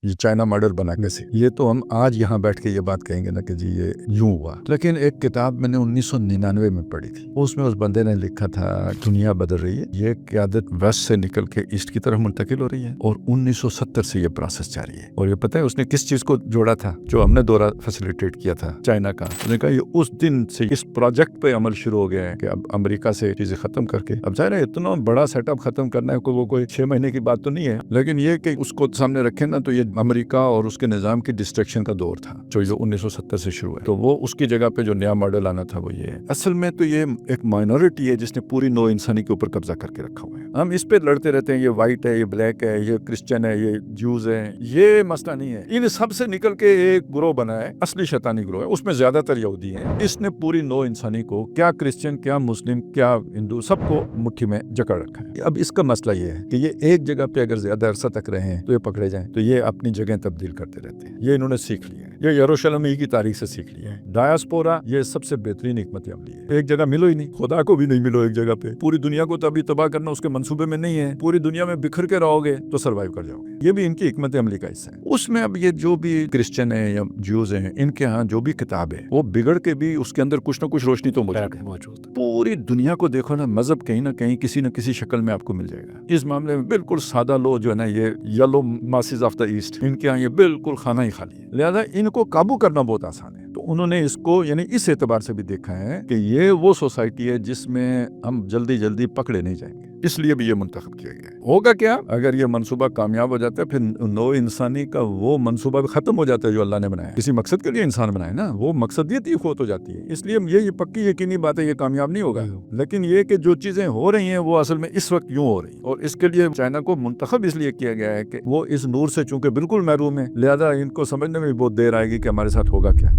یہ China model بنا کیسے. یہ تو ہم آج یہاں بیٹھ کے یہ بات کہیں گے نا کہ جی یہ یوں ہوا. لیکن ایک کتاب میں نے 1999 میں پڑھی تھی, اس میں اس بندے نے لکھا تھا دنیا بدل رہی ہے, یہ قیادت ویسٹ سے نکل کے ایسٹ کی طرف منتقل ہو رہی ہے, اور 1970 سے یہ پروسیس جاری ہے. اور یہ پتہ ہے اس نے کس چیز کو جوڑا تھا جو ہم نے دورہ فیسیلیٹیٹ کیا تھا چائنا کا. اس نے کہا یہ اس دن سے اس پروجیکٹ پہ عمل شروع ہو گیا ہے کہ اب امریکہ سے چیزیں ختم کر کے, اب ظاہر ہے اتنا بڑا سیٹ اپ ختم کرنا ہے وہ کوئی 6 مہینے کی بات تو نہیں ہے, لیکن یہ کہ اس کو سامنے رکھے نا, تو یہ امریکہ اور اس کے نظام کی ڈسٹریکشن کا دور تھا جو 1970 سے شروع ہے. تو وہ اس کی جگہ پہ جو نیا ماڈل آنا تھا وہ یہ ہے. اصل میں تو یہ ایک مائنورٹی ہے جس نے پوری نو انسانی کے اوپر قبضہ کر کے رکھا ہوا ہے. ہم اس پہ لڑتے رہتے ہیں, یہ وائٹ ہے, یہ بلیک ہے, یہ کرسچن ہے, یہ جوز ہے. یہ مسئلہ نہیں ہے. ان سب سے نکل کے ایک گروہ بنا ہے, اصلی شیطانی گروہ ہے, اس میں زیادہ تر یہودی ہیں. اس نے پوری نو انسانی کو, کیا کرسچن, کیا مسلم, کیا ہندو, سب کو مٹھی میں جکڑ رکھا ہے. اب اس کا مسئلہ یہ ہے کہ یہ ایک جگہ پہ اگر زیادہ عرصہ تک رہیں تو یہ پکڑے جائیں, تو یہ اپنی جگہیں تبدیل کرتے رہتے ہیں. یہ انہوں نے سیکھ لیا ہے, یہ یروشلم ہی کی تاریخ سے سیکھ لیا ہے. ڈایاسپورا یہ سب سے بہترین حکمت عملی ہے. ایک جگہ ملو ہی نہیں, خدا کو بھی نہیں ملو ایک جگہ پہ, پوری دنیا کو تو ابھی تباہ کرنا اس کے منصوبے میں نہیں ہے. پوری دنیا میں بکھر کے رہو گے تو سروائیو کر جاؤ گے. یہ بھی ان کی حکمت عملی کا حصہ ہے. اس میں اب یہ جو بھی کرسچن ہیں یا جیوز ہیں, ان کے ہاں جو بھی کتاب ہے وہ بگڑ کے بھی اس کے اندر کچھ نہ کچھ روشنی تو موجود ہے. پوری دنیا کو دیکھو نا, مذہب کہیں نہ کہیں کسی نہ کسی شکل میں آپ کو مل جائے گا. اس معاملے میں بالکل سادہ لو جو ہے نا, یہ yellow masses of the East, ان کے ہاں یہ بالکل کھانا ہی خالی ہے. لہذا ان کو قابو کرنا بہت آسان ہے. تو انہوں نے اس کو یعنی اس اعتبار سے بھی دیکھا ہے کہ یہ وہ سوسائٹی ہے جس میں ہم جلدی جلدی پکڑے نہیں جائیں گے, اس لیے بھی یہ منتخب کیا گیا ہے. ہوگا کیا اگر یہ منصوبہ کامیاب ہو جاتا ہے, پھر نو انسانی کا وہ منصوبہ بھی ختم ہو جاتا ہے جو اللہ نے بنایا. کسی مقصد کے لیے انسان بنایا نا, وہ مقصدیت ہی فوت ہو جاتی ہے. اس لیے یہ پکی یقینی بات ہے یہ کامیاب نہیں ہوگا. لیکن یہ کہ جو چیزیں ہو رہی ہیں وہ اصل میں اس وقت یوں ہو رہی ہیں, اور اس کے لیے چائنا کو منتخب اس لیے کیا گیا ہے کہ وہ اس نور سے چونکہ بالکل محروم ہے, لہذا ان کو سمجھنے میں بھی بہت دیر آئے گی کہ ہمارے ساتھ ہوگا کیا.